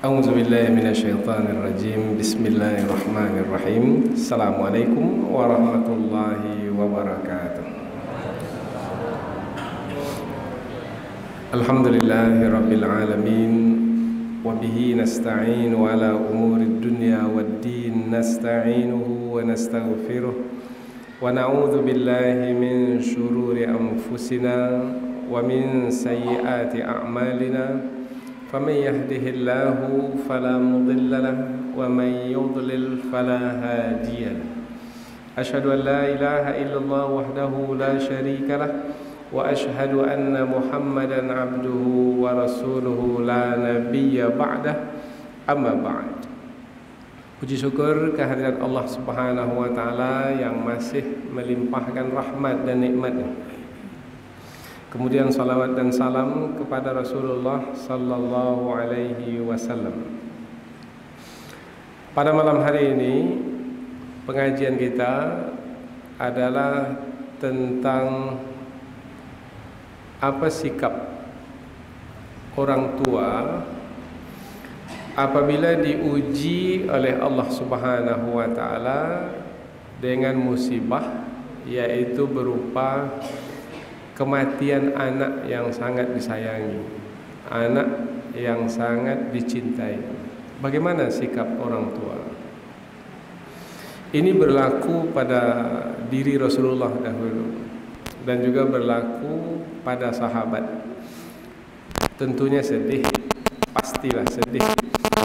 A'udzu billahi minasyaitonir rajim. Bismillahirrahmanirrahim. Assalamualaikum warahmatullahi wabarakatuh. Alhamdulillahirabbil alamin wa bihi nasta'inu ala umurid dunya waddin nasta'inuhu wa nastaghfiruh wa na'udzu billahi min shururi anfusina wa min sayyiati a'malina. فمن يهده الله فلا مضل له ومن يضلل فلا هادي له أشهد أن لا إله إلا الله وحده لا شريك له وأشهد أن محمدا عبده ورسوله لا نبي بعده أما بعد. Puji syukur kehadirat Allah Subhanahu wa taala yang masih melimpahkan rahmat dan nikmat-Nya. Kemudian salawat dan salam kepada Rasulullah sallallahu alaihi wasallam. Pada malam hari ini pengajian kita adalah tentang apa sikap orang tua apabila diuji oleh Allah Subhanahu wa taala dengan musibah, yaitu berupa kematian anak yang sangat disayangi, anak yang sangat dicintai. Bagaimana sikap orang tua? Ini berlaku pada diri Rasulullah dahulu dan juga berlaku pada sahabat. Tentunya sedih, pastilah sedih.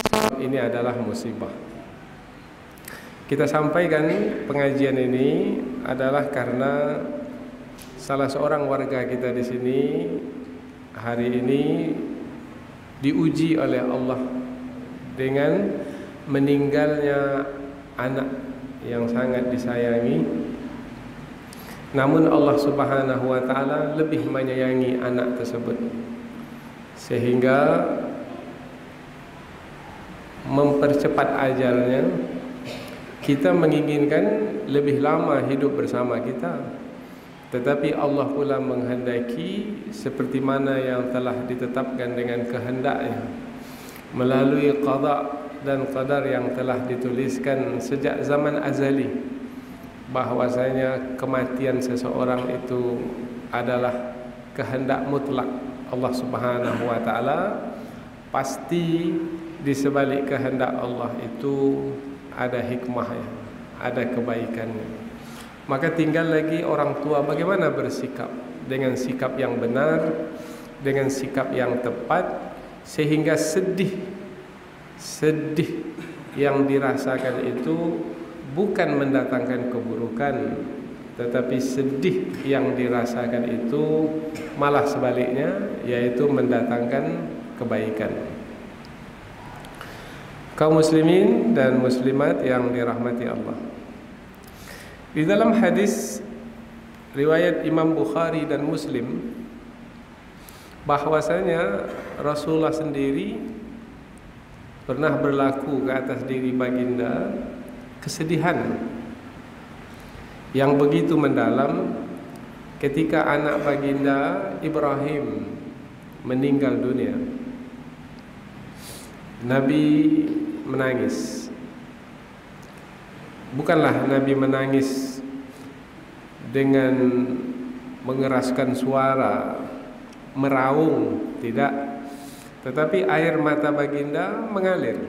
Sebab ini adalah musibah. Kita sampaikan pengajian ini adalah karena salah seorang warga kita di sini hari ini diuji oleh Allah dengan meninggalnya anak yang sangat disayangi. Namun Allah Subhanahu wa taala lebih menyayangi anak tersebut sehingga mempercepat ajalnya. Kita menginginkan lebih lama hidup bersama kita, tetapi Allah pula menghendaki seperti mana yang telah ditetapkan dengan kehendak-Nya melalui qada dan qadar yang telah dituliskan sejak zaman azali, bahwasanya kematian seseorang itu adalah kehendak mutlak Allah Subhanahu wa taala. Pasti di sebalik kehendak Allah itu ada hikmahnya, ada kebaikannya. Maka tinggal lagi orang tua bagaimana bersikap dengan sikap yang benar, dengan sikap yang tepat, sehingga sedih yang dirasakan itu bukan mendatangkan keburukan, tetapi sedih yang dirasakan itu malah sebaliknya, yaitu mendatangkan kebaikan. Kaum muslimin dan muslimat yang dirahmati Allah, di dalam hadis riwayat Imam Bukhari dan Muslim, bahwasanya Rasulullah sendiri pernah berlaku ke atas diri baginda kesedihan yang begitu mendalam ketika anak baginda Ibrahim meninggal dunia. Nabi menangis. Bukanlah Nabi menangis dengan mengeraskan suara, meraung, tidak. Tetapi air mata baginda mengalir.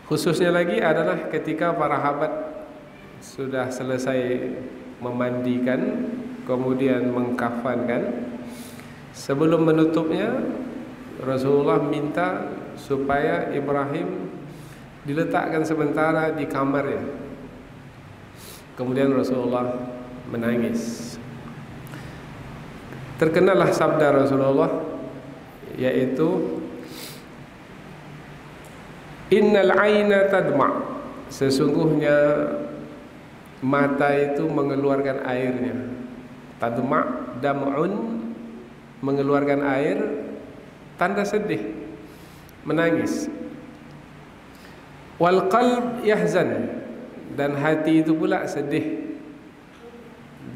Khususnya lagi adalah ketika para sahabat sudah selesai memandikan, kemudian mengkafankan. Sebelum menutupnya, Rasulullah minta supaya Ibrahim diletakkan sementara di kamarnya. Kemudian Rasulullah menangis. Terkenalah sabda Rasulullah, yaitu innal aina tadma', sesungguhnya mata itu mengeluarkan airnya. Tadma' dam'un, mengeluarkan air, tanda sedih, menangis. Wal qalb yahzan, dan hati itu pula sedih.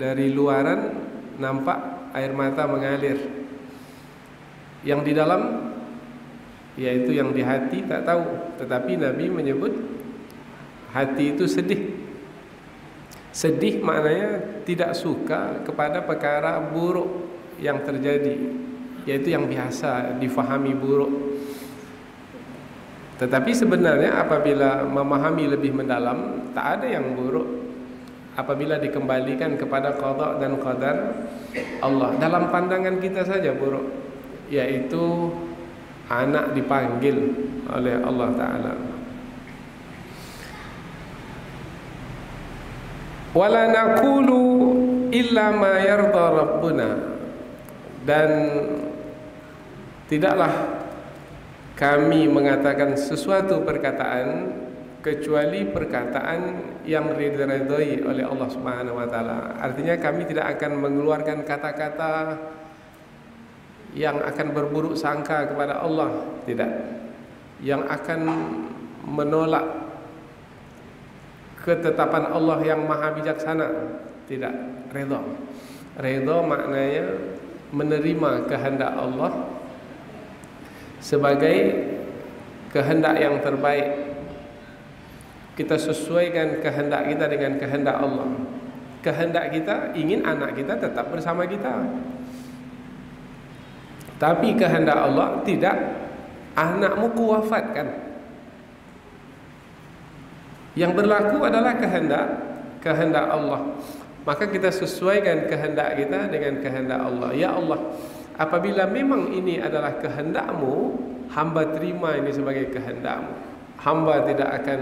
Dari luaran nampak air mata mengalir, yang di dalam yaitu yang di hati tak tahu. Tetapi Nabi menyebut hati itu sedih. Sedih maknanya tidak suka kepada perkara buruk yang terjadi, yaitu yang biasa difahami buruk. Tetapi sebenarnya apabila memahami lebih mendalam, tak ada yang buruk apabila dikembalikan kepada qada dan qadar Allah. Dalam pandangan kita saja buruk, yaitu anak dipanggil oleh Allah Ta'ala. Wala naqulu illa ma yarda rabbuna, dan tidaklah kami mengatakan sesuatu perkataan kecuali perkataan yang diridhai oleh Allah Subhanahu wa taala. Artinya kami tidak akan mengeluarkan kata-kata yang akan berburuk sangka kepada Allah, tidak. Yang akan menolak ketetapan Allah yang maha bijaksana, tidak. Ridha. Ridha maknanya menerima kehendak Allah sebagai kehendak yang terbaik. Kita sesuaikan kehendak kita dengan kehendak Allah. Kehendak kita ingin anak kita tetap bersama kita, tapi kehendak Allah tidak, anakmu kuwafatkan. Yang berlaku adalah kehendak Allah. Maka kita sesuaikan kehendak kita dengan kehendak Allah. Ya Allah, apabila memang ini adalah kehendak-Mu, hamba terima ini sebagai kehendak-Mu. Hamba tidak akan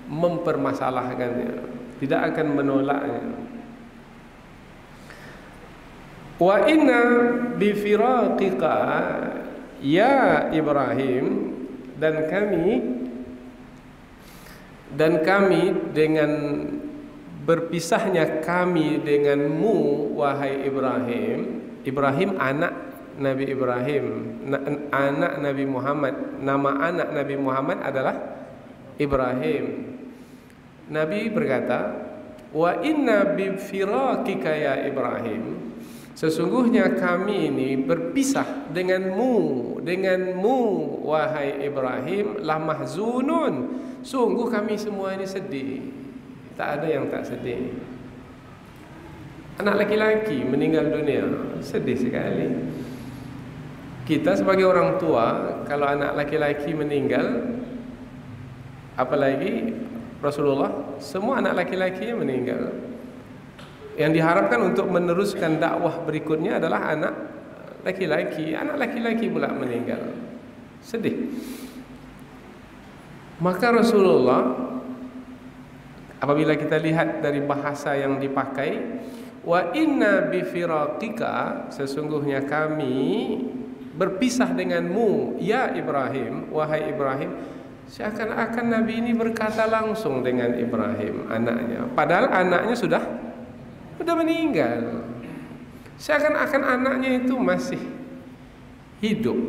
mempermasalahkannya, tidak akan menolaknya. Wa inna bifiraqika ya Ibrahim, dan kami dengan berpisahnya kami denganmu wahai Ibrahim. Ibrahim anak Nabi Ibrahim, anak Nabi Muhammad. Nama anak Nabi Muhammad adalah Ibrahim. Nabi berkata, wa inna bifiraqika ya Ibrahim, sesungguhnya kami ini berpisah denganmu wahai Ibrahim, la mahzunun, sungguh kami semua ini sedih. Tak ada yang tak sedih. Anak laki-laki meninggal dunia, sedih sekali. Kita sebagai orang tua, kalau anak laki-laki meninggal, apalagi Rasulullah, semua anak laki-lakinya meninggal. Yang diharapkan untuk meneruskan dakwah berikutnya adalah anak laki-laki. Anak laki-laki pula meninggal, sedih. Maka Rasulullah, apabila kita lihat dari bahasa yang dipakai, wa inna bifiraqika, sesungguhnya kami berpisah denganmu ya Ibrahim, wahai Ibrahim. Seakan-akan Nabi ini berkata langsung dengan Ibrahim, anaknya, padahal anaknya sudah meninggal. Seakan-akan anaknya itu masih hidup.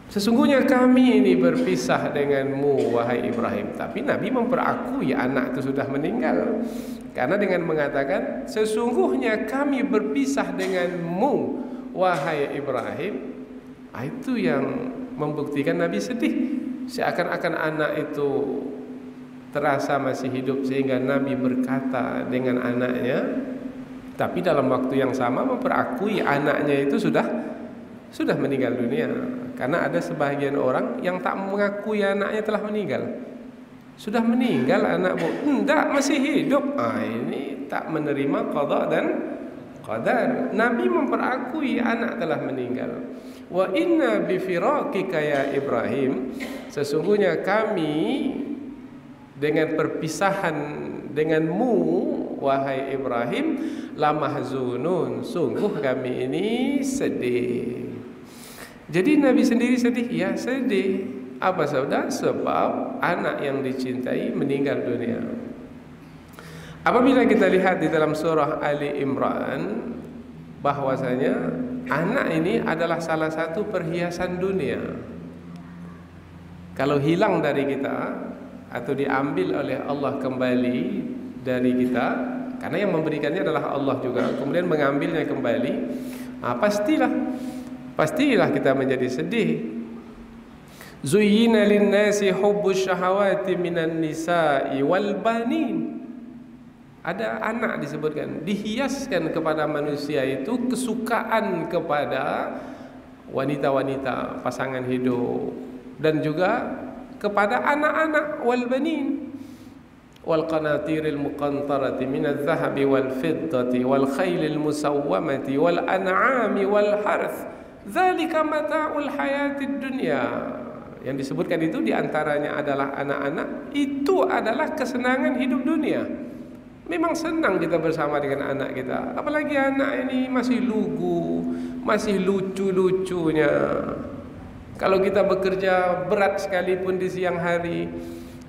Sesungguhnya kami ini berpisah denganmu wahai Ibrahim. Tapi Nabi memperakui anak itu sudah meninggal, karena dengan mengatakan sesungguhnya kami berpisah denganmu wahai Ibrahim, itu yang membuktikan Nabi sedih. Seakan-akan anak itu terasa masih hidup, sehingga Nabi berkata dengan anaknya, tapi dalam waktu yang sama memperakui anaknya itu sudah meninggal dunia. Karena ada sebagian orang yang tak mengakui anaknya telah meninggal. Sudah meninggal anak, enggak, masih hidup. Ini tak menerima qada dan qadar. Nabi memperakui anak telah meninggal. Wa inna bifiraqika ya Ibrahim, sesungguhnya kami dengan perpisahan denganmu wahai Ibrahim, la mahzunun, sungguh kami ini sedih. Jadi Nabi sendiri sedih, ya sedih. Apa sebab? Sebab anak yang dicintai meninggal dunia. Apabila kita lihat di dalam surah Ali Imran, bahwasanya anak ini adalah salah satu perhiasan dunia. Kalau hilang dari kita atau diambil oleh Allah kembali dari kita, karena yang memberikannya adalah Allah juga, kemudian mengambilnya kembali, pastilah kita menjadi sedih. Zuyyina lin-nasi hubbus syahawati minan nisa'i wal banin. Ada anak disebutkan, dihiaskan kepada manusia itu kesukaan kepada wanita-wanita, pasangan hidup, dan juga kepada anak-anak, wal banin wal qanatiril muqantarati minadh dhahabi wal fiddati wal khailil musawwamati wal an'ami wal harth dzalika mata'ul hayatid dunya. Yang disebutkan itu diantaranya adalah anak-anak, itu adalah kesenangan hidup dunia. Memang senang kita bersama dengan anak kita, apalagi anak ini masih lugu, masih lucu-lucunya. Kalau kita bekerja berat sekalipun di siang hari,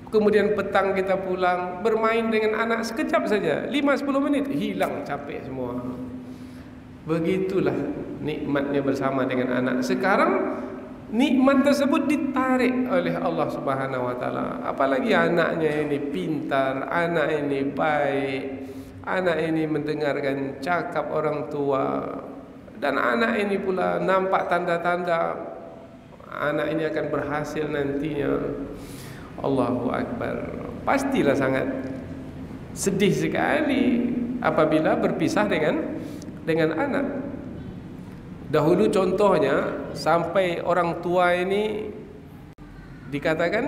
kemudian petang kita pulang, bermain dengan anak sekejap saja, 5-10 menit, hilang capek semua. Begitulah nikmatnya bersama dengan anak. Sekarang nikmat tersebut ditarik oleh Allah Subhanahu wa taala. Apalagi anaknya ini pintar, anak ini baik, anak ini mendengarkan cakap orang tua, dan anak ini pula nampak tanda-tanda anak ini akan berhasil nantinya. Allahu Akbar. Pastilah sangat sedih sekali apabila berpisah dengan anak. Dahulu contohnya, sampai orang tua ini dikatakan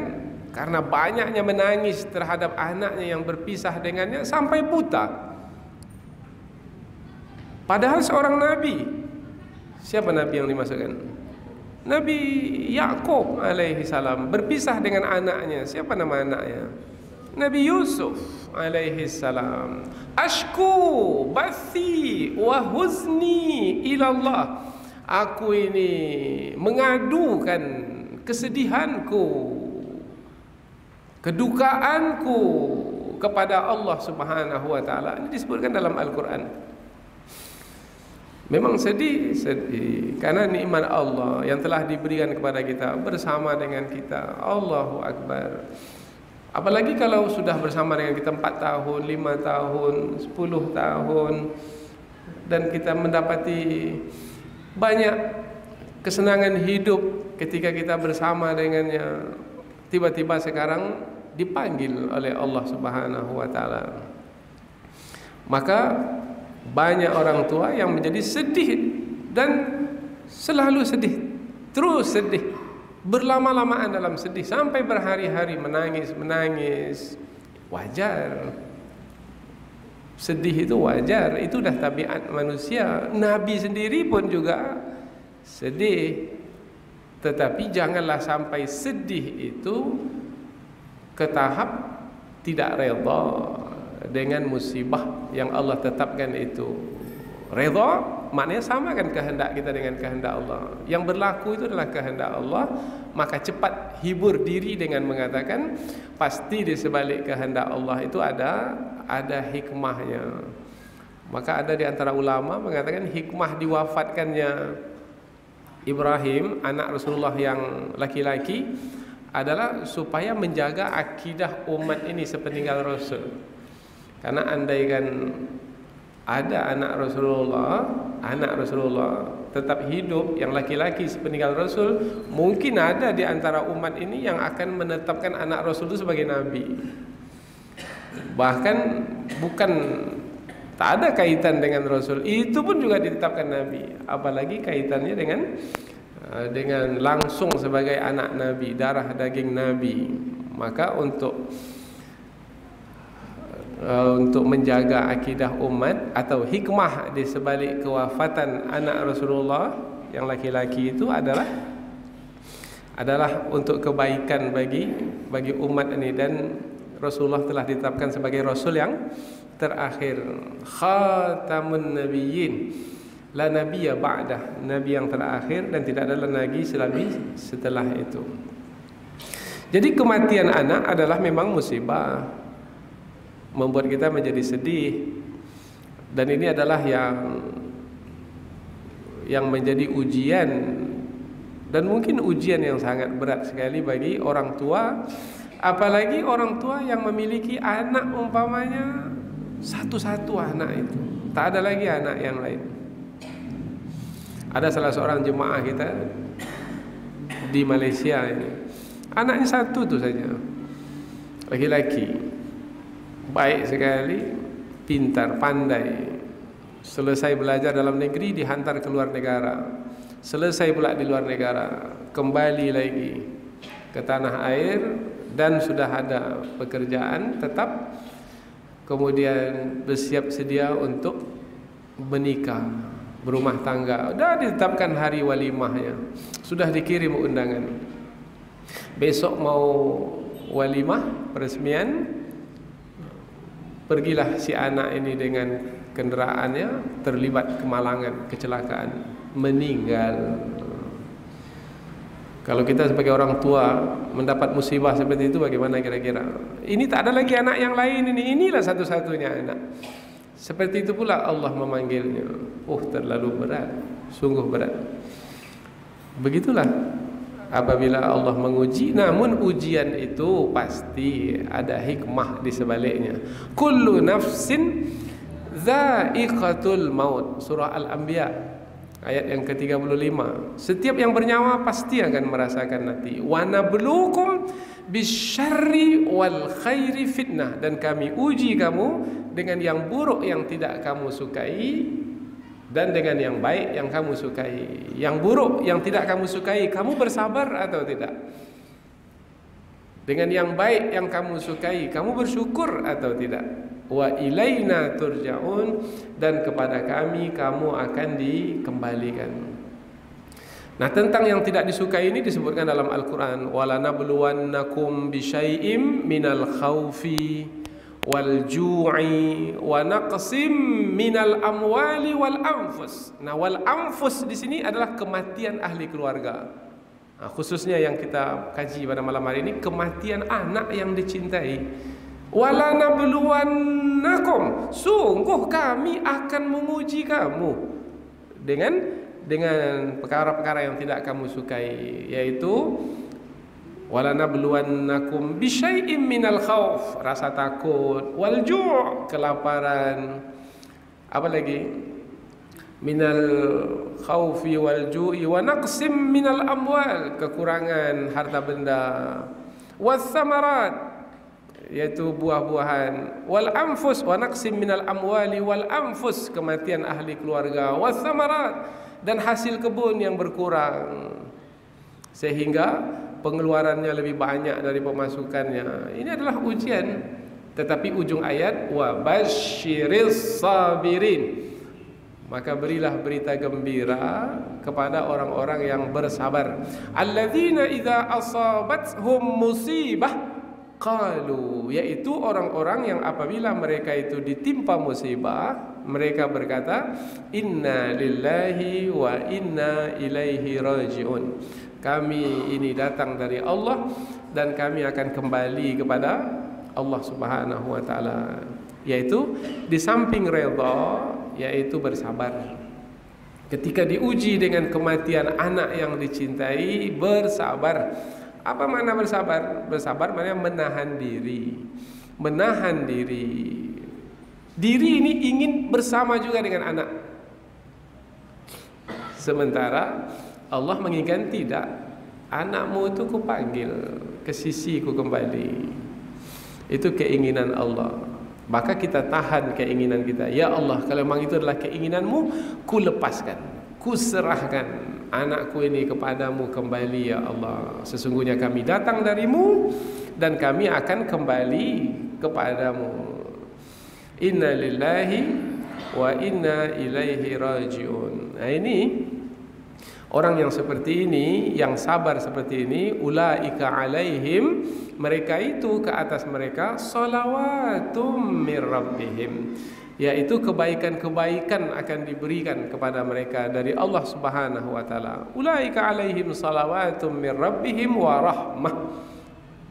karena banyaknya menangis terhadap anaknya yang berpisah dengannya sampai buta. Padahal seorang nabi. Siapa nabi yang dimasukkan? Nabi Yakub alaihi salam berpisah dengan anaknya. Siapa nama anaknya? Nabi Yusuf alaihi salam. Ashku bathi wa huzni ilallah. Aku ini mengadukan kesedihanku, kedukaanku kepada Allah Subhanahu wa taala. Ini disebutkan dalam Al-Qur'an. Memang sedih karena nikmat Allah yang telah diberikan kepada kita bersama dengan kita. Allahu Akbar. Apalagi kalau sudah bersama dengan kita 4 tahun, 5 tahun, 10 tahun, dan kita mendapati banyak kesenangan hidup ketika kita bersama dengannya. Tiba-tiba sekarang dipanggil oleh Allah Subhanahu wa taala. Maka banyak orang tua yang menjadi sedih dan selalu sedih, terus sedih, berlama-lamaan dalam sedih sampai berhari-hari menangis. Wajar. Sedih itu wajar, itu dah tabiat manusia. Nabi sendiri pun juga sedih. Tetapi janganlah sampai sedih itu ke tahap tidak redha dengan musibah yang Allah tetapkan itu. Redha maknanya samakan kehendak kita dengan kehendak Allah. Yang berlaku itu adalah kehendak Allah, maka cepat hibur diri dengan mengatakan pasti di sebalik kehendak Allah itu ada hikmahnya. Maka ada di antara ulama mengatakan hikmah diwafatkannya Ibrahim, anak Rasulullah yang laki-laki, adalah supaya menjaga akidah umat ini sepeninggal Rasul. Karena andaikan ada anak Rasulullah tetap hidup yang laki-laki sepeninggal Rasul, mungkin ada di antara umat ini yang akan menetapkan anak Rasul itu sebagai nabi. Bahkan bukan tak ada kaitan dengan Rasul, itu pun juga ditetapkan nabi. Apalagi kaitannya dengan langsung sebagai anak nabi, darah daging nabi. Maka untuk menjaga akidah umat atau hikmah di sebalik kewafatan anak Rasulullah yang laki-laki itu adalah untuk kebaikan bagi umat ini. Dan Rasulullah telah ditetapkan sebagai Rasul yang terakhir, khatamun nabiyyin, la nabiyya ba'dah, nabi yang terakhir dan tidak ada lagi setelah itu. Jadi kematian anak adalah memang musibah, membuat kita menjadi sedih. Dan ini adalah yang menjadi ujian, dan mungkin ujian yang sangat berat sekali bagi orang tua. Apalagi orang tua yang memiliki anak umpamanya satu-satu anak itu, tak ada lagi anak yang lain. Ada salah seorang jemaah kita di Malaysia ini. Anaknya satu tu saja, laki-laki, baik sekali, pintar, pandai. Selesai belajar dalam negeri dihantar ke luar negara. Selesai pula di luar negara, kembali lagi ke tanah air dan sudah ada pekerjaan tetap. Kemudian bersiap sedia untuk menikah, berumah tangga. Sudah ditetapkan hari walimahnya, sudah dikirim undangan. Besok mau walimah peresmian, pergilah si anak ini dengan kenderaannya, terlibat kemalangan, kecelakaan, meninggal. Kalau kita sebagai orang tua mendapat musibah seperti itu, bagaimana kira-kira? Ini tak ada lagi anak yang lain ini. Inilah satu-satunya anak. Seperti itu pula Allah memanggilnya. Terlalu berat, sungguh berat. Begitulah apabila Allah menguji. Namun ujian itu pasti ada hikmah di sebaliknya. Kullu nafsin dha'iqatul maut. Surah Al-Anbiya ayat yang ke-35. Setiap yang bernyawa pasti akan merasakan nanti. Wa nabluukum bisyarri wal khairi fitnah. Dan kami uji kamu dengan yang buruk yang tidak kamu sukai, dan dengan yang baik yang kamu sukai. Yang buruk yang tidak kamu sukai, kamu bersabar atau tidak? Dengan yang baik yang kamu sukai, kamu bersyukur atau tidak? Wa ilaina turja'un, dan kepada kami kamu akan dikembalikan. Nah, tentang yang tidak disukai ini disebutkan dalam Al-Quran. Walanabluwannakum bisyai'im minal khawfi wal ju'i wa naqsim minal amwali wal anfus. Nah, wal anfus di sini adalah kematian ahli keluarga. Nah, khususnya yang kita kaji pada malam hari ini, kematian anak yang dicintai. Wala nabluwannakum, sungguh kami akan menguji kamu dengan perkara-perkara yang tidak kamu sukai, yaitu wala nabluwannakum bisyai'im minal khauf, rasa takut, wal ju', kelaparan, apa lagi, minal khaufi wal ju'i, wa naqsim minal amwal, kekurangan harta benda, was samarat, yaitu buah-buahan, wal anfus, wa naqsim minal amwali wal anfus, kematian ahli keluarga, was samarat, dan hasil kebun yang berkurang sehingga pengeluarannya lebih banyak dari pemasukannya. Ini adalah ujian. Tetapi ujung ayat, wa basyiris sabirin, maka berilah berita gembira kepada orang-orang yang bersabar. Alladzina idza asabathum musibah qalu, yaitu orang-orang yang apabila mereka itu ditimpa musibah, mereka berkata, inna lillahi wa inna ilaihi raji'un. Kami ini datang dari Allah dan kami akan kembali kepada Allah Subhanahu wa taala. Yaitu di samping redha, yaitu bersabar. Ketika diuji dengan kematian anak yang dicintai, bersabar. Apa makna bersabar? Bersabar maknanya menahan diri. Menahan diri. Diri ini ingin bersama juga dengan anak. Sementara Allah menginginkan tidak. Anakmu itu kupanggil ke sisiku kembali. Itu keinginan Allah. Maka kita tahan keinginan kita. Ya Allah, kalau memang itu adalah keinginanmu, ku lepaskan, ku serahkan anakku ini kepadamu kembali ya Allah. Sesungguhnya kami datang darimu dan kami akan kembali kepadamu. Inna lillahi wa inna ilaihi raji'un. Nah, ini orang yang seperti ini, yang sabar seperti ini, ulaika alaihim, mereka itu ke atas mereka salawatum mir rabbihim, yaitu kebaikan-kebaikan akan diberikan kepada mereka dari Allah Subhanahu wa taala. Ulaika alaihim salawatum mir rabbihim wa rahmah,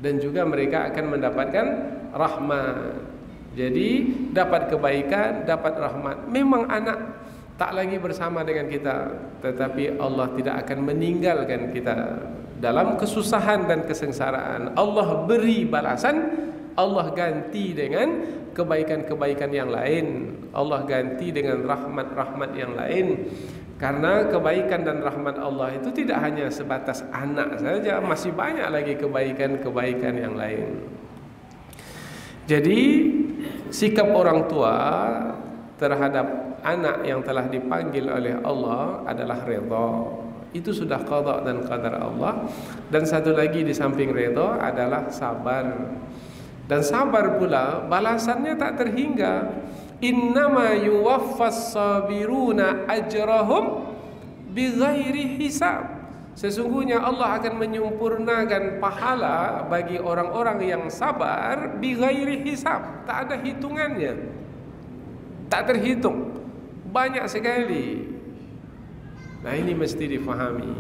dan juga mereka akan mendapatkan rahmat. Jadi dapat kebaikan, dapat rahmat. Memang anak tak lagi bersama dengan kita, tetapi Allah tidak akan meninggalkan kita dalam kesusahan dan kesengsaraan. Allah beri balasan, Allah ganti dengan kebaikan-kebaikan yang lain, Allah ganti dengan rahmat-rahmat yang lain. Karena kebaikan dan rahmat Allah itu tidak hanya sebatas anak saja, masih banyak lagi kebaikan-kebaikan yang lain. Jadi sikap orang tua terhadap anak yang telah dipanggil oleh Allah adalah redha. Itu sudah qada dan qadar Allah. Dan satu lagi di samping redha adalah sabar. Dan sabar pula balasannya tak terhingga. Innama yuwaffas sabiruna ajrahum bighairi hisab. Sesungguhnya Allah akan menyempurnakan pahala bagi orang-orang yang sabar bighairi hisab, tak ada hitungannya, tak terhitung, banyak sekali. Nah, ini mesti difahami.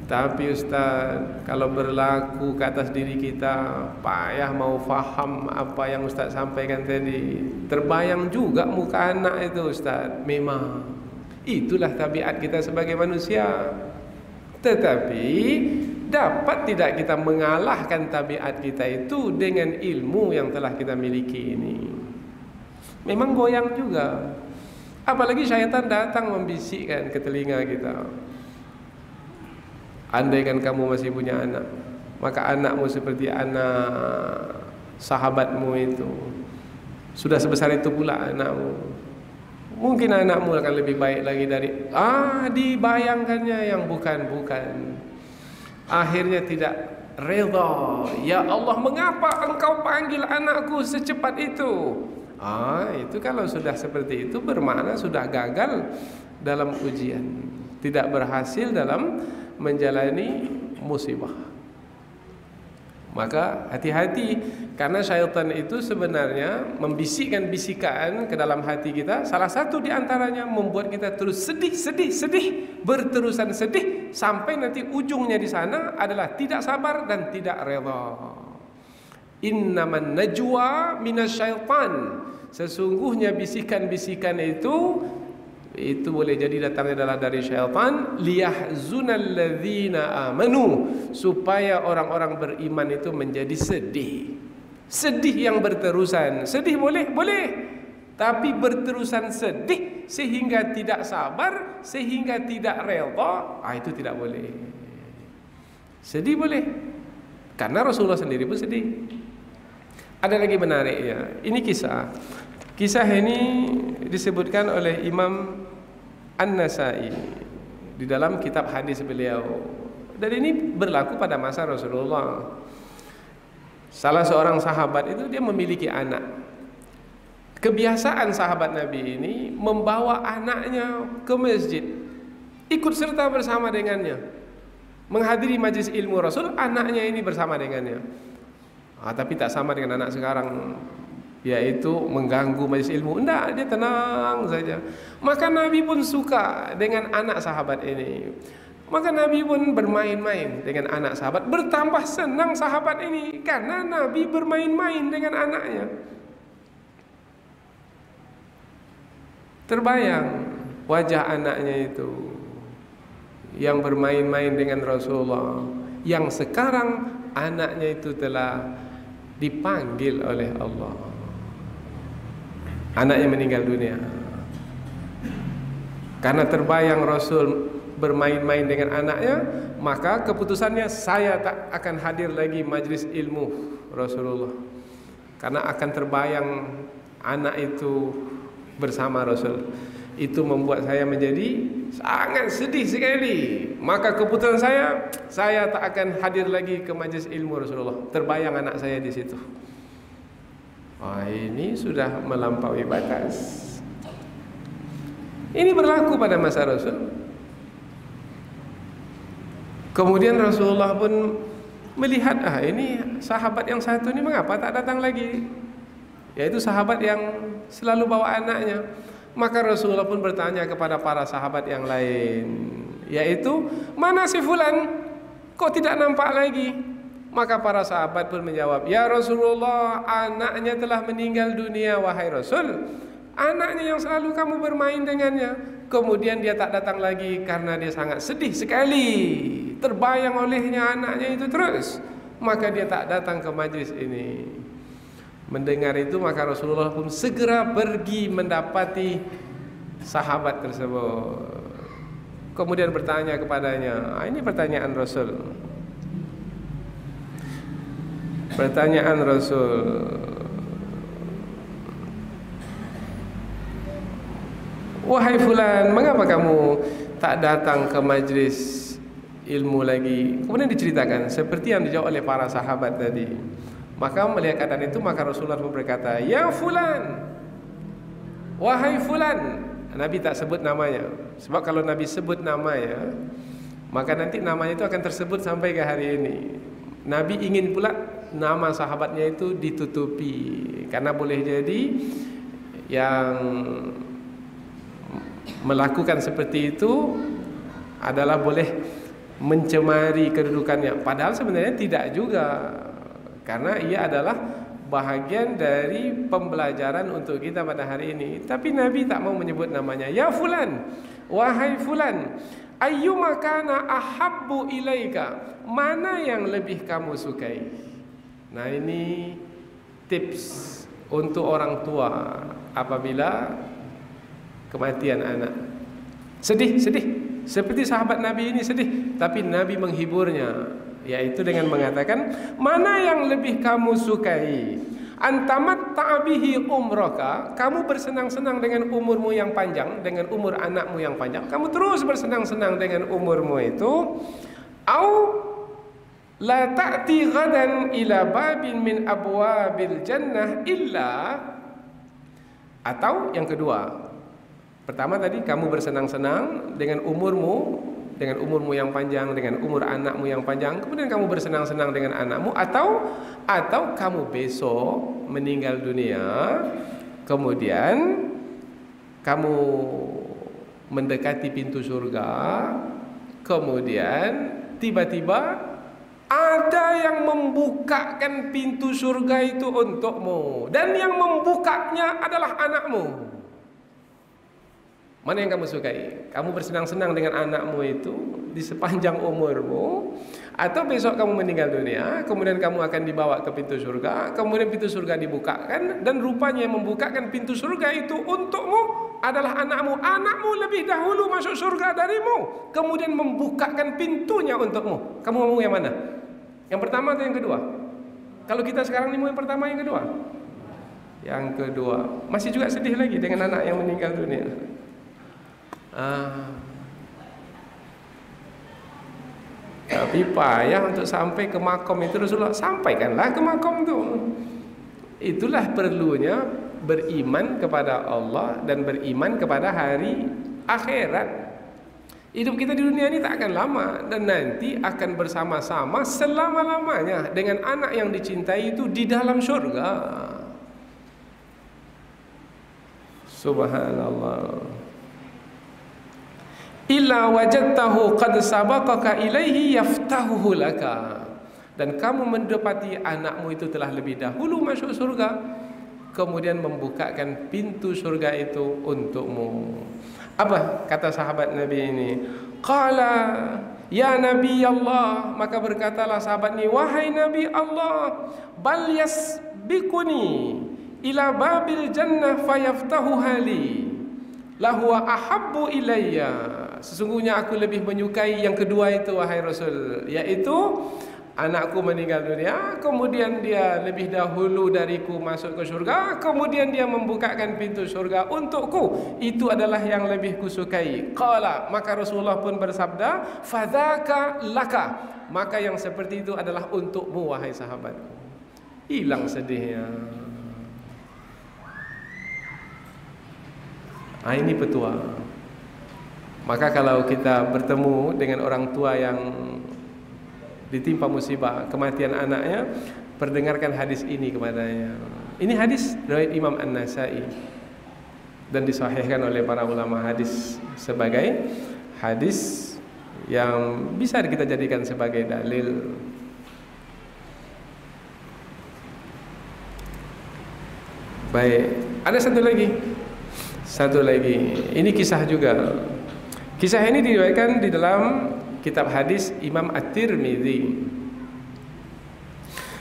Tapi Ustaz, kalau berlaku ke atas diri kita, payah mau faham apa yang Ustaz sampaikan tadi. Terbayang juga muka anak itu Ustaz. Memang itulah tabiat kita sebagai manusia. Tetapi dapat tidak kita mengalahkan tabiat kita itu dengan ilmu yang telah kita miliki ini? Memang goyang juga. Apalagi syaitan datang membisikkan ke telinga kita. Andaikan kamu masih punya anak, maka anakmu seperti anak sahabatmu itu. Sudah sebesar itu pula anakmu. Mungkin anakmu akan lebih baik lagi dari dibayangkannya yang bukan-bukan. Akhirnya tidak redha. Ya Allah, mengapa engkau panggil anakku secepat itu? Itu kalau sudah seperti itu bermakna sudah gagal dalam ujian, tidak berhasil dalam menjalani musibah. Maka hati-hati, karena syaitan itu sebenarnya membisikkan bisikan ke dalam hati kita. Salah satu di antaranya membuat kita terus sedih, berterusan sedih, sampai nanti ujungnya di sana adalah tidak sabar dan tidak redha. Innaman najwa minasyaitan. Sesungguhnya bisikan-bisikan itu boleh jadi datangnya adalah dari syaitan, liyahzunal ladzina amanu, supaya orang-orang beriman itu menjadi sedih. Sedih yang berterusan. Sedih boleh, tapi berterusan sedih sehingga tidak sabar, sehingga tidak redha, itu tidak boleh. Sedih boleh, karena Rasulullah sendiri pun sedih. Ada lagi menariknya. Ini kisah ini disebutkan oleh Imam An-Nasai di dalam kitab hadis beliau. Dan ini berlaku pada masa Rasulullah. Salah seorang sahabat itu dia memiliki anak. Kebiasaan sahabat Nabi ini membawa anaknya ke masjid, ikut serta bersama dengannya, menghadiri majlis ilmu Rasul, anaknya ini bersama dengannya. Tapi tak sama dengan anak sekarang, yaitu mengganggu majlis ilmu. Tidak, dia tenang saja. Maka Nabi pun suka dengan anak sahabat ini. Maka Nabi pun bermain-main dengan anak sahabat. Bertambah senang sahabat ini karena Nabi bermain-main dengan anaknya. Terbayang wajah anaknya itu yang bermain-main dengan Rasulullah, yang sekarang anaknya itu telah dipanggil oleh Allah. Anaknya meninggal dunia. Karena terbayang Rasul bermain-main dengan anaknya, maka keputusannya, saya tak akan hadir lagi majlis ilmu Rasulullah, karena akan terbayang anak itu bersama Rasul. Itu membuat saya menjadi sangat sedih sekali. Maka keputusan saya tak akan hadir lagi ke majlis ilmu Rasulullah. Terbayang anak saya di situ. Ini sudah melampaui batas. Ini berlaku pada masa Rasul. Kemudian Rasulullah pun melihat, ini sahabat yang satu ini mengapa tak datang lagi? Yaitu sahabat yang selalu bawa anaknya. Maka Rasulullah pun bertanya kepada para sahabat yang lain, yaitu, mana si fulan? Kok tidak nampak lagi? Maka para sahabat pun menjawab, ya Rasulullah, anaknya telah meninggal dunia, wahai Rasul. Anaknya yang selalu kamu bermain dengannya. Kemudian dia tak datang lagi karena dia sangat sedih sekali, terbayang olehnya anaknya itu terus. Maka dia tak datang ke majlis ini. Mendengar itu, maka Rasulullah pun segera pergi mendapati sahabat tersebut. Kemudian bertanya kepadanya. Ini pertanyaan Rasul. Pertanyaan Rasul. Wahai fulan, mengapa kamu tak datang ke majlis ilmu lagi? Kemudian diceritakan seperti yang dijawab oleh para sahabat tadi. Maka melihat keadaan itu, maka Rasulullah pun berkata, ya fulan, wahai fulan. Nabi tak sebut namanya. Sebab kalau Nabi sebut namanya, maka nanti namanya itu akan tersebut sampai ke hari ini. Nabi ingin pula nama sahabatnya itu ditutupi, karena boleh jadi yang melakukan seperti itu adalah boleh mencemari kedudukannya. Padahal sebenarnya tidak juga, karena ia adalah bahagian dari pembelajaran untuk kita pada hari ini. Tapi Nabi tak mau menyebut namanya. Ya fulan, wahai fulan, ayyuma kana ahabbu ilaika, mana yang lebih kamu sukai? Nah, ini tips untuk orang tua apabila kematian anak. Sedih seperti sahabat Nabi ini sedih, tapi Nabi menghiburnya, yaitu dengan mengatakan, mana yang lebih kamu sukai? Antamat ta'bihi umraka, kamu bersenang-senang dengan umurmu yang panjang, dengan umur anakmu yang panjang, kamu terus bersenang-senang dengan umurmu itu, au la ta'ti ghadan ila babin min abwabil jannah illa, atau yang kedua. Pertama tadi kamu bersenang-senang dengan umurmu yang panjang, dengan umur anakmu yang panjang, kemudian kamu bersenang-senang dengan anakmu, atau kamu besok meninggal dunia, kemudian kamu mendekati pintu surga, kemudian tiba-tiba ada yang membukakan pintu surga itu untukmu, dan yang membukanya adalah anakmu. Mana yang kamu sukai? Kamu bersenang-senang dengan anakmu itu di sepanjang umurmu, atau besok kamu meninggal dunia, kemudian kamu akan dibawa ke pintu surga, kemudian pintu surga dibukakan, dan rupanya yang membukakan pintu surga itu untukmu adalah anakmu. Anakmu lebih dahulu masuk surga darimu, kemudian membukakan pintunya untukmu. Kamu mau yang mana? Yang pertama atau yang kedua? Kalau kita sekarang ini mau yang pertama, yang kedua? Yang kedua. Masih juga sedih lagi dengan anak yang meninggal dunia. Tapi payah untuk sampai ke makom itu. Rasulullah, sampaikanlah ke makom itu. Itulah perlunya beriman kepada Allah dan beriman kepada hari akhirat. Hidup kita di dunia ini tak akan lama, dan nanti akan bersama-sama selama-lamanya dengan anak yang dicintai itu di dalam surga. Subhanallah. Illa wajadtahu qad sabaqaka ilaihi yaftahuhu laka, dan kamu mendapati anakmu itu telah lebih dahulu masuk surga, kemudian membukakan pintu surga itu untukmu. Apa kata sahabat Nabi ini? Qala ya Nabi Allah, maka berkatalah sahabat ini, wahai Nabi Allah, bal yasbiquni ila babil jannah fayaftahuha li lahuwa ahabbu ilayya. Sesungguhnya aku lebih menyukai yang kedua itu, wahai Rasul, yaitu anakku meninggal dunia, kemudian dia lebih dahulu dariku masuk ke surga, kemudian dia membukakan pintu surga untukku. Itu adalah yang lebih kusukai. Qala, maka Rasulullah pun bersabda, fadzaka laka, maka yang seperti itu adalah untukmu, wahai sahabatku. Hilang sedihnya. Ini petua. Maka kalau kita bertemu dengan orang tua yang ditimpa musibah kematian anaknya, perdengarkan hadis ini kepadanya. Ini hadis riwayat Imam An-Nasa'i dan disahihkan oleh para ulama hadis sebagai hadis yang bisa kita jadikan sebagai dalil. Baik, ada satu lagi. Ini kisah juga. Kisah ini diriwayatkan di dalam kitab hadis Imam At-Tirmidzi.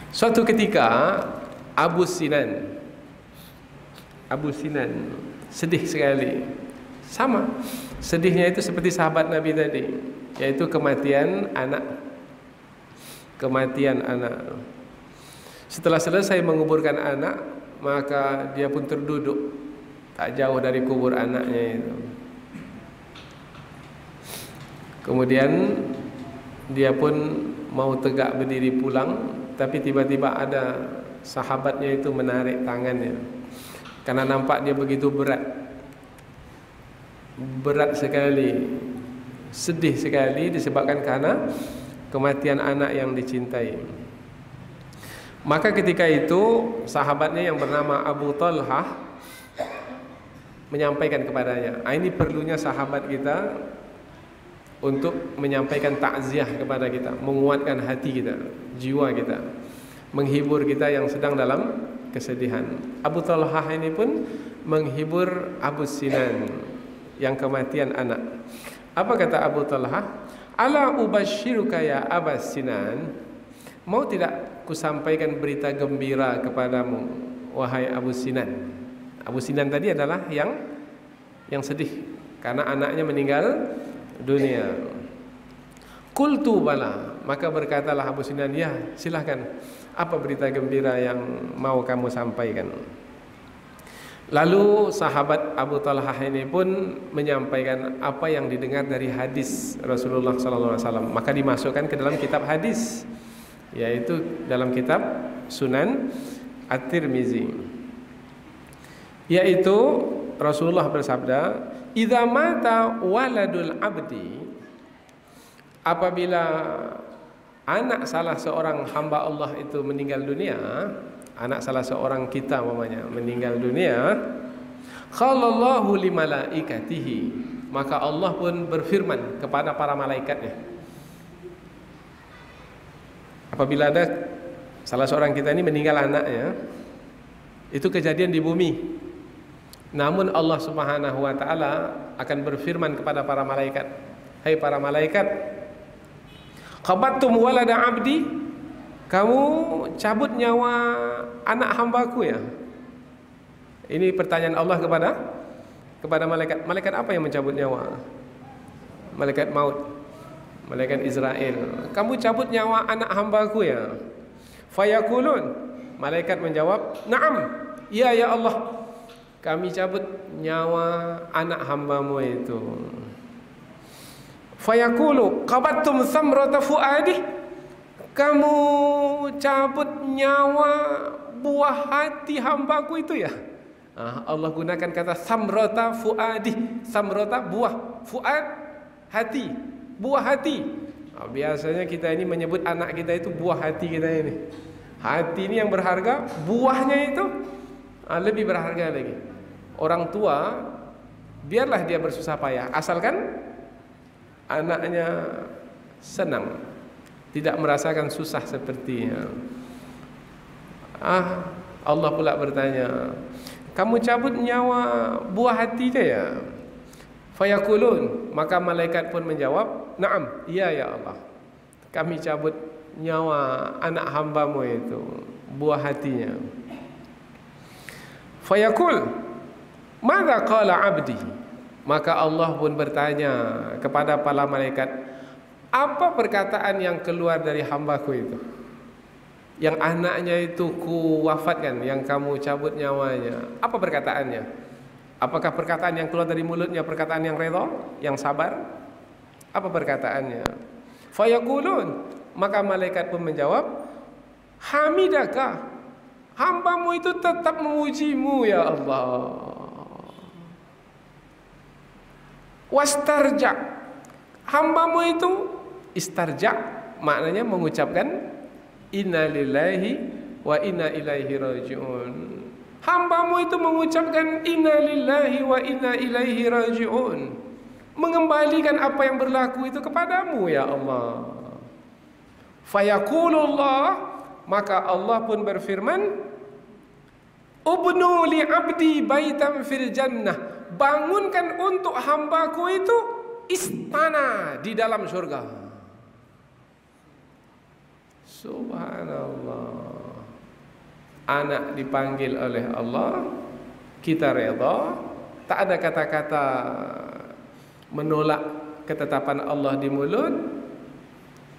Suatu ketika Abu Sinan sedih sekali Sama. Sedihnya itu seperti sahabat Nabi tadi, yaitu kematian anak. Kematian anak. Setelah selesai menguburkan anak, maka dia pun terduduk tak jauh dari kubur anaknya itu. Kemudian dia pun mau tegak berdiri pulang, tapi tiba-tiba ada sahabatnya itu menarik tangannya, karena nampak dia begitu berat sekali, sedih sekali disebabkan karena kematian anak yang dicintai. Maka ketika itu sahabatnya yang bernama Abu Talhah menyampaikan kepadanya. Ini perlunya sahabat kita untuk menyampaikan takziah kepada kita, menguatkan hati kita, jiwa kita, menghibur kita yang sedang dalam kesedihan. Abu Talhah ini pun menghibur Abu Sinan yang kematian anak. Apa kata Abu Talhah? Ala ubashiruka ya Abu Sinan, mau tidak kusampaikan berita gembira kepadamu, wahai Abu Sinan. Abu Sinan tadi adalah yang sedih karena anaknya meninggal dunia. Qultu bala, maka berkatalah Abu Sinan, ya silahkan, apa berita gembira yang mau kamu sampaikan? Lalu sahabat Abu Talhah ini pun menyampaikan apa yang didengar dari hadis Rasulullah SAW. Maka dimasukkan ke dalam kitab hadis, yaitu dalam kitab Sunan At-Tirmizi, yaitu Rasulullah bersabda, idza mata waladul abdi, apabila anak salah seorang hamba Allah itu meninggal dunia, anak salah seorang kita umpamanya meninggal dunia, khalallahu li malaikatihi, maka Allah pun berfirman kepada para malaikatnya. Apabila ada salah seorang kita ini meninggal anaknya, itu kejadian di bumi, namun Allah Subhanahu wa ta'ala akan berfirman kepada para malaikat, hai para malaikat, qabattum walada abdi, kamu cabut nyawa anak hambaku ya? Ini pertanyaan Allah kepada malaikat. Malaikat apa yang mencabut nyawa? Malaikat maut, malaikat Israel. Kamu cabut nyawa anak hambaku ya? Fayaqulun, malaikat menjawab, na'am, iya ya Allah, kami cabut nyawa anak hambamu itu. Fayaqulu qabattum samrata fuadi, kamu cabut nyawa buah hati hambaku itu ya? Allah gunakan kata samrata fuadi. Samrata buah, fuad hati, buah hati. Biasanya kita ini menyebut anak kita itu buah hati kita ini. Hati ini yang berharga, buahnya itu lebih berharga lagi. Orang tua biarlah dia bersusah payah, asalkan anaknya senang, tidak merasakan susah sepertinya. Allah pula bertanya, kamu cabut nyawa buah hatinya ya? Fayaqulun, maka malaikat pun menjawab, na'am, iya ya Allah, kami cabut nyawa anak hambamu itu, buah hatinya. Fayaqul, madza qala abdi, maka Allah pun bertanya kepada para malaikat, apa perkataan yang keluar dari hambaku itu, yang anaknya itu ku wafatkan, yang kamu cabut nyawanya? Apa perkataannya? Apakah perkataan yang keluar dari mulutnya perkataan yang redha, yang sabar? Apa perkataannya? Fayaqulun, maka malaikat pun menjawab, hamidaka, hambamu itu tetap memujimu ya Allah. Wastarja, hambamu itu istarja, maknanya mengucapkan inna lillahi wa inna ilaihi raji'un. Hambamu itu mengucapkan inna lillahi wa inna ilaihi raji'un, mengembalikan apa yang berlaku itu kepadamu ya Allah. Fayaqulullah, maka Allah pun berfirman, ubnu li abdi baitan fil jannah, bangunkan untuk hambaku itu istana di dalam surga. Subhanallah. Anak dipanggil oleh Allah, kita redha, tak ada kata-kata menolak ketetapan Allah di mulut.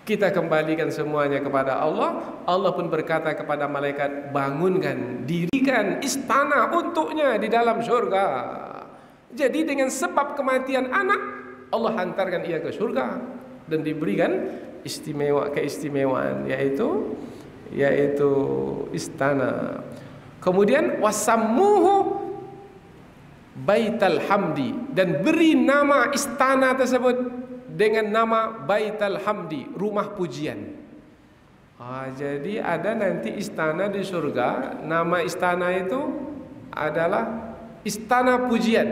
Kita kembalikan semuanya kepada Allah. Allah pun berkata kepada malaikat, bangunkan, dirikan istana untuknya di dalam surga. Jadi dengan sebab kematian anak, Allah hantarkan ia ke surga dan diberikan keistimewaan, yaitu istana. Kemudian wasammuhu Baital Hamdi, dan beri nama istana tersebut dengan nama Baital Hamdi, rumah pujian. Jadi ada nanti istana di surga, nama istana itu adalah istana pujian.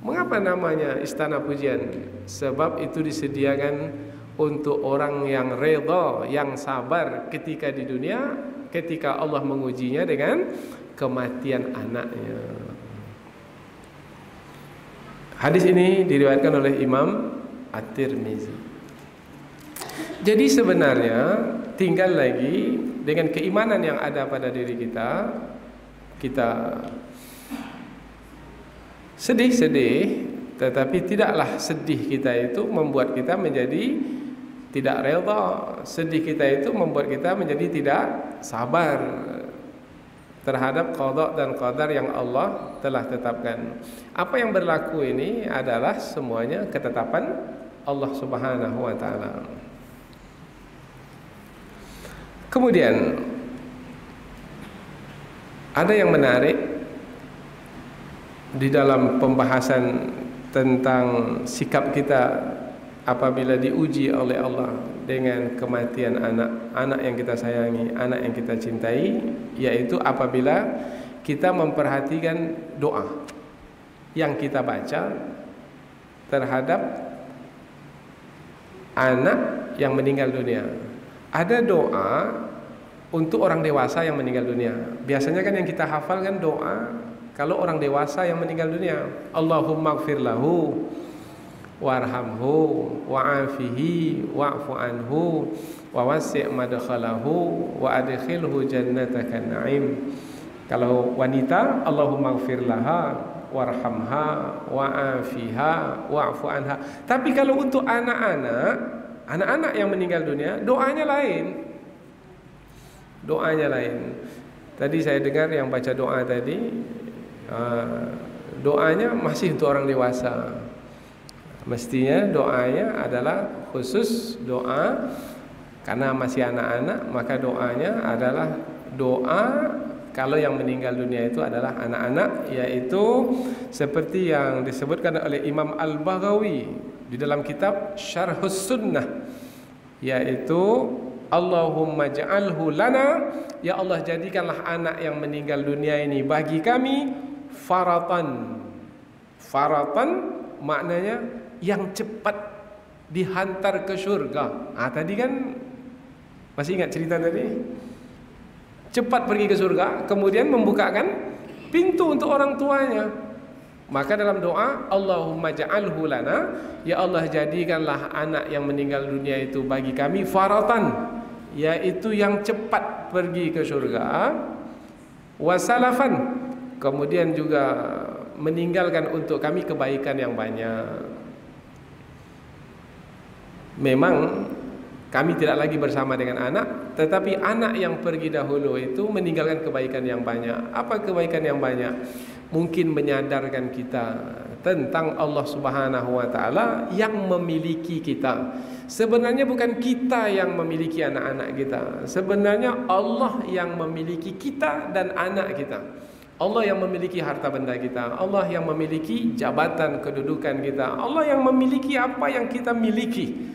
Mengapa namanya istana pujian? Sebab itu disediakan untuk orang yang redha, yang sabar ketika di dunia, ketika Allah mengujinya dengan kematian anaknya. Hadis ini diriwayatkan oleh Imam At-Tirmizi. Jadi sebenarnya tinggal lagi dengan keimanan yang ada pada diri kita. Kita sedih-sedih, tetapi tidaklah sedih kita itu membuat kita menjadi tidak redha. Sedih kita itu membuat kita menjadi tidak sabar terhadap qada dan qadar yang Allah telah tetapkan. Apa yang berlaku ini adalah semuanya ketetapan Allah Subhanahu wa taala. Kemudian ada yang menarik di dalam pembahasan tentang sikap kita apabila diuji oleh Allah dengan kematian anak yang kita sayangi, anak yang kita cintai, yaitu apabila kita memperhatikan doa yang kita baca terhadap anak yang meninggal dunia. Ada doa untuk orang dewasa yang meninggal dunia. Biasanya kan yang kita hafal kan doa kalau orang dewasa yang meninggal dunia, Allahumma ighfir lahu warhamhu wa'afihi wa'fu anhu wa wasi' madkhalahu wa adkhilhu jannataka na'im. Kalau wanita, Allahumma ighfir laha warhamha wa'afiha wa'fu anha. Tapi kalau untuk anak-anak yang meninggal dunia, doanya lain. Doanya lain. Tadi saya dengar yang baca doa tadi, doanya masih untuk orang dewasa. Mestinya doanya adalah khusus doa karena masih anak-anak, maka doanya adalah doa kalau yang meninggal dunia itu adalah anak-anak, yaitu seperti yang disebutkan oleh Imam Al-Baghawi di dalam kitab Syarhus Sunnah, yaitu Allahumma ja'alhu lana, ya Allah jadikanlah anak yang meninggal dunia ini bagi kami faratan. Faratan maknanya yang cepat dihantar ke surga. Tadi kan masih ingat cerita tadi? Cepat pergi ke surga, kemudian membukakan pintu untuk orang tuanya. Maka dalam doa, Allahumma ja'alhu lana, ya Allah jadikanlah anak yang meninggal dunia itu bagi kami faratan, yaitu yang cepat pergi ke surga, wasalafan, kemudian juga meninggalkan untuk kami kebaikan yang banyak. Memang kami tidak lagi bersama dengan anak, tetapi anak yang pergi dahulu itu meninggalkan kebaikan yang banyak. Apa kebaikan yang banyak? Mungkin menyadarkan kita tentang Allah Subhanahu wa taala yang memiliki kita. Sebenarnya bukan kita yang memiliki anak-anak kita. Sebenarnya Allah yang memiliki kita dan anak kita. Allah yang memiliki harta benda kita, Allah yang memiliki jabatan kedudukan kita, Allah yang memiliki apa yang kita miliki.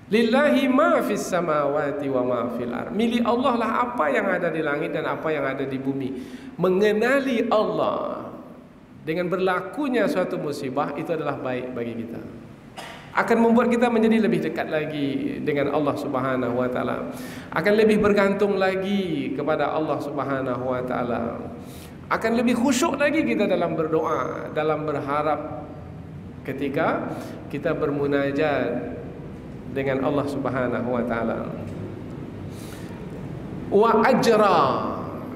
Lillahi ma fis samawati wa ma fil ardh. Milik Allah lah apa yang ada di langit dan apa yang ada di bumi. Mengenali Allah dengan berlakunya suatu musibah itu adalah baik bagi kita. Akan membuat kita menjadi lebih dekat lagi dengan Allah Subhanahu wa taala. Akan lebih bergantung lagi kepada Allah Subhanahu wa taala. Akan lebih khusyuk lagi kita dalam berdoa, dalam berharap ketika kita bermunajat dengan Allah Subhanahu wa taala. Wa ajra,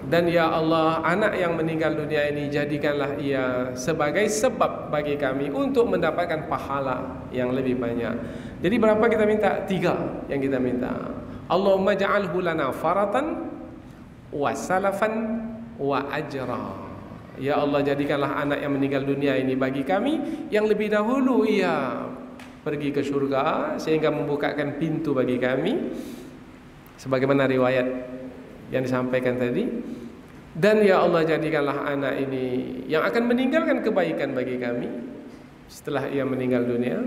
Dan ya Allah, anak yang meninggal dunia ini jadikanlah ia sebagai sebab bagi kami untuk mendapatkan pahala yang lebih banyak. Jadi berapa kita minta? 3 yang kita minta. Allahumma ja'alhu lana faratan wa salafan wa ajra. Ya Allah, jadikanlah anak yang meninggal dunia ini bagi kami yang lebih dahulu ia pergi ke syurga sehingga membukakan pintu bagi kami sebagaimana riwayat yang disampaikan tadi. Dan ya Allah, jadikanlah anak ini yang akan meninggalkan kebaikan bagi kami setelah ia meninggal dunia.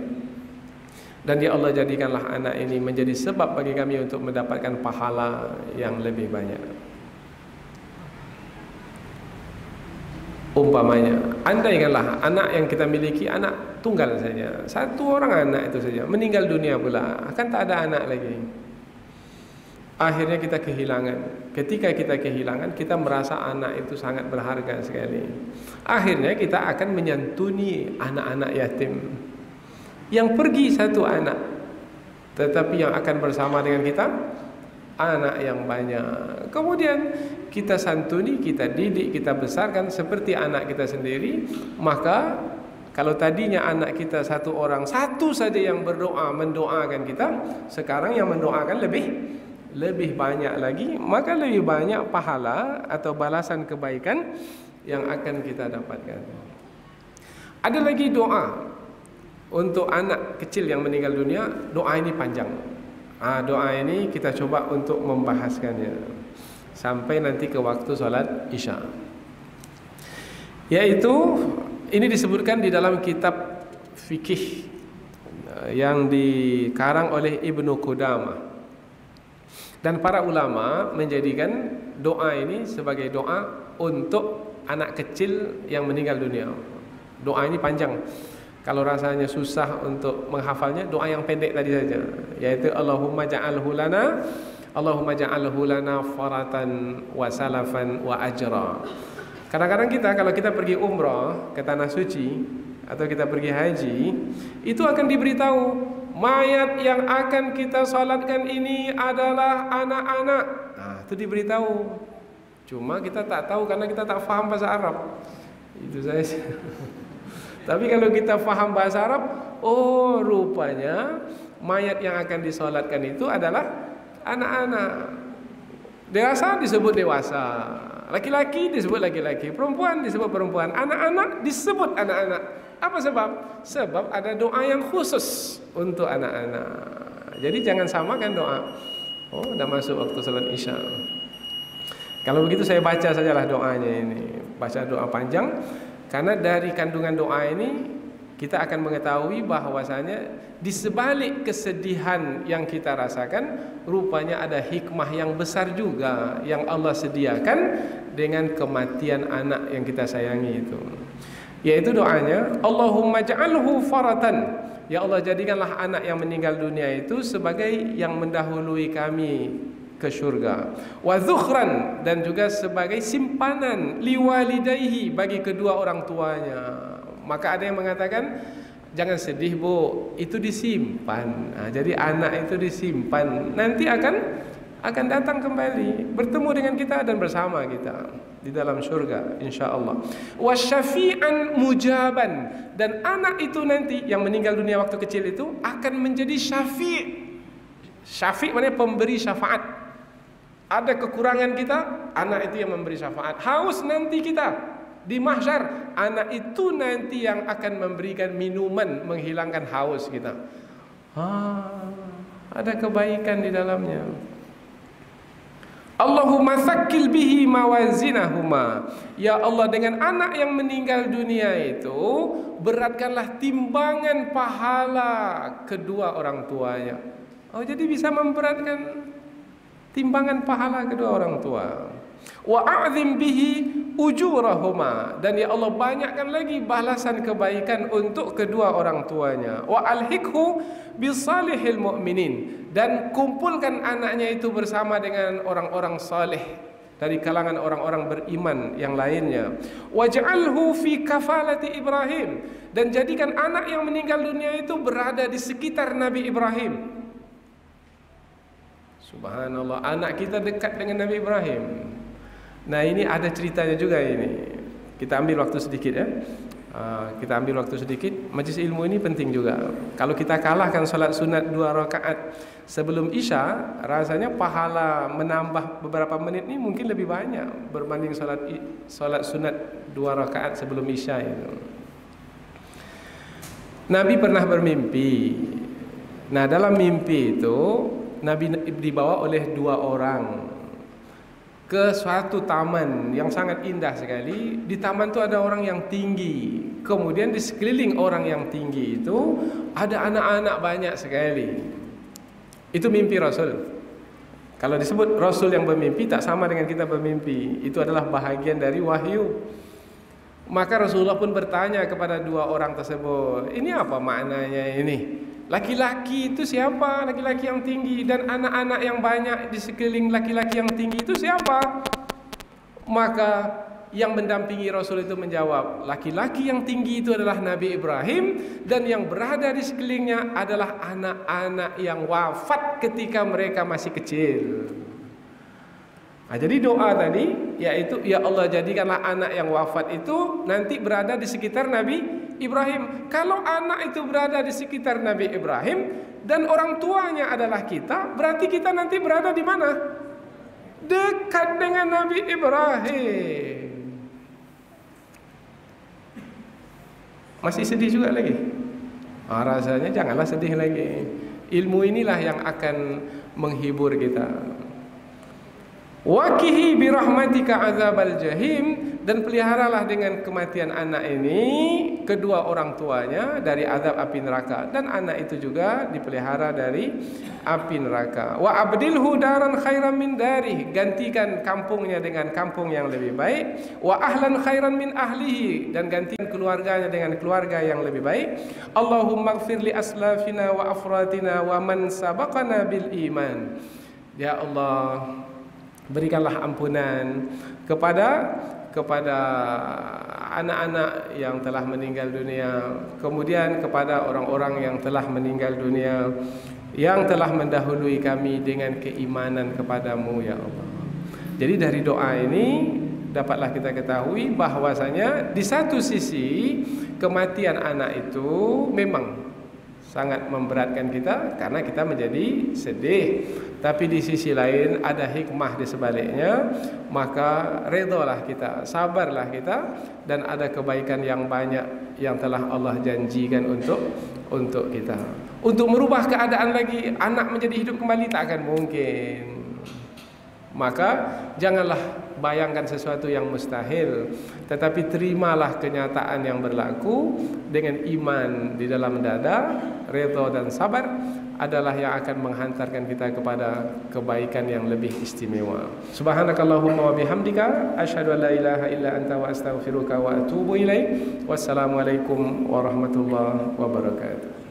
Dan ya Allah, jadikanlah anak ini menjadi sebab bagi kami untuk mendapatkan pahala yang lebih banyak. Umpamanya, andaikanlah anak yang kita miliki anak tunggal saja, 1 orang anak itu saja, meninggal dunia pula, akan tak ada anak lagi. Akhirnya kita kehilangan. Ketika kita kehilangan, kita merasa anak itu sangat berharga sekali. Akhirnya kita akan menyantuni anak-anak yatim. Yang pergi 1 anak, tetapi yang akan bersama dengan kita anak yang banyak. Kemudian kita santuni, kita didik, kita besarkan seperti anak kita sendiri. Maka kalau tadinya anak kita 1 orang, 1 saja yang berdoa, mendoakan kita, sekarang yang mendoakan lebih banyak lagi, maka lebih banyak pahala atau balasan kebaikan yang akan kita dapatkan. Ada lagi doa untuk anak kecil yang meninggal dunia. Doa ini panjang. Doa ini kita coba untuk membahaskannya sampai nanti ke waktu sholat Isya. Yaitu ini disebutkan di dalam kitab fikih yang dikarang oleh Ibnu Qudamah. Dan para ulama menjadikan doa ini sebagai doa untuk anak kecil yang meninggal dunia. Doa ini panjang. Kalau rasanya susah untuk menghafalnya, doa yang pendek tadi saja, yaitu Allahumma ja'alhu lana faratan wa salafan wa ajra. Kadang-kadang kita kalau kita pergi umrah ke tanah suci atau kita pergi haji, itu akan diberitahu mayat yang akan kita salatkan ini adalah anak-anak. Itu diberitahu. Cuma kita tak tahu karena kita tak faham bahasa Arab. Itu saja. Tapi kalau kita faham bahasa Arab, oh rupanya mayat yang akan disolatkan itu adalah anak-anak. Dewasa disebut dewasa, laki-laki disebut laki-laki, perempuan disebut perempuan, anak-anak disebut anak-anak. Apa sebab? Sebab ada doa yang khusus untuk anak-anak. Jadi jangan samakan doa. Oh, udah masuk waktu salat Isya. Kalau begitu saya baca sajalah doanya ini. Baca doa panjang. Karena dari kandungan doa ini kita akan mengetahui bahwasanya di sebalik kesedihan yang kita rasakan, rupanya ada hikmah yang besar juga yang Allah sediakan dengan kematian anak yang kita sayangi itu. Yaitu doanya, Allahumma ja'alhu faratan. Ya Allah, jadikanlah anak yang meninggal dunia itu sebagai yang mendahului kami ke syurga. Wa zukhran, dan juga sebagai simpanan liwalidayhi, bagi kedua orang tuanya. Maka ada yang mengatakan, jangan sedih Bu, itu disimpan. Jadi anak itu disimpan, nanti akan datang kembali, bertemu dengan kita dan bersama kita di dalam syurga insyaallah. Wasyafi'an mujaban, dan anak itu nanti yang meninggal dunia waktu kecil itu akan menjadi syafi'. Syafi' maknanya pemberi syafaat. Ada kekurangan kita, anak itu yang memberi syafaat. Haus nanti kita di mahsyar, anak itu nanti yang akan memberikan minuman menghilangkan haus kita. Ada kebaikan di dalamnya. Allahumma tsakkil bihi mawazinahuma. Ya Allah, dengan anak yang meninggal dunia itu beratkanlah timbangan pahala kedua orang tuanya. Jadi bisa memberatkan timbangan pahala kedua orang tua. Wa a'zim bihi ujurahuma, dan ya Allah banyakkan lagi balasan kebaikan untuk kedua orang tuanya. Wa alhiqhu bisalihil mu'minin, dan kumpulkan anaknya itu bersama dengan orang-orang saleh dari kalangan orang-orang beriman yang lainnya. Waj'alhu fi kafalati Ibrahim, dan jadikan anak yang meninggal dunia itu berada di sekitar Nabi Ibrahim. Subhanallah, anak kita dekat dengan Nabi Ibrahim. Nah ini ada ceritanya juga ini. Kita ambil waktu sedikit ya. Kita ambil waktu sedikit. Majlis ilmu ini penting juga. Kalau kita kalahkan solat sunat 2 rakaat sebelum Isya, rasanya pahala menambah beberapa menit ini mungkin lebih banyak berbanding solat sunat 2 rakaat sebelum Isya itu. Nabi pernah bermimpi. Nah dalam mimpi itu Nabi dibawa oleh 2 orang ke suatu taman yang sangat indah sekali. Di taman itu ada orang yang tinggi. Kemudian di sekeliling orang yang tinggi itu ada anak-anak banyak sekali. Itu mimpi Rasul. Kalau disebut Rasul yang bermimpi tak sama dengan kita bermimpi. Itu adalah bahagian dari wahyu. Maka Rasulullah pun bertanya kepada 2 orang tersebut, ini apa maknanya ini? Laki-laki itu siapa? Laki-laki yang tinggi dan anak-anak yang banyak di sekeliling laki-laki yang tinggi itu siapa? Maka yang mendampingi Rasul itu menjawab, laki-laki yang tinggi itu adalah Nabi Ibrahim, dan yang berada di sekelilingnya adalah anak-anak yang wafat ketika mereka masih kecil. Nah, jadi doa tadi yaitu, ya Allah jadikanlah anak yang wafat itu nanti berada di sekitar Nabi Ibrahim. Kalau anak itu berada di sekitar Nabi Ibrahim dan orang tuanya adalah kita, berarti kita nanti berada di mana? Dekat dengan Nabi Ibrahim. Masih sedih juga lagi? Rasanya janganlah sedih lagi. Ilmu inilah yang akan menghibur kita. Waqihi birahmatika azabal jahim, dan peliharalah dengan kematian anak ini kedua orang tuanya dari azab api neraka, dan anak itu juga dipelihara dari api neraka. Wa abdilhu daran khairan min darih, gantikan kampungnya dengan kampung yang lebih baik. Wa ahlan khairan min ahlihi, dan gantikan keluarganya dengan keluarga yang lebih baik. Allahumma ighfir li aslafina wa afratina wa man sabaqana bil iman. Ya Allah, berikanlah ampunan kepada anak-anak yang telah meninggal dunia, kemudian kepada orang-orang yang telah meninggal dunia, yang telah mendahului kami dengan keimanan kepadamu ya Allah. Jadi dari doa ini dapatlah kita ketahui bahwasanya di satu sisi kematian anak itu memang sangat memberatkan kita karena kita menjadi sedih. Tapi di sisi lain ada hikmah di sebaliknya. Maka redolah kita, sabarlah kita, dan ada kebaikan yang banyak yang telah Allah janjikan untuk kita. Untuk merubah keadaan lagi anak menjadi hidup kembali tak akan mungkin. Maka janganlah bayangkan sesuatu yang mustahil, tetapi terimalah kenyataan yang berlaku dengan iman di dalam dada. Redha dan sabar adalah yang akan menghantarkan kita kepada kebaikan yang lebih istimewa. Subhanakallahumma wa bihamdika asyhadu an la ilaha illa anta wa astaghfiruka wa atubu ilaik. Wassalamualaikum warahmatullahi wabarakatuh.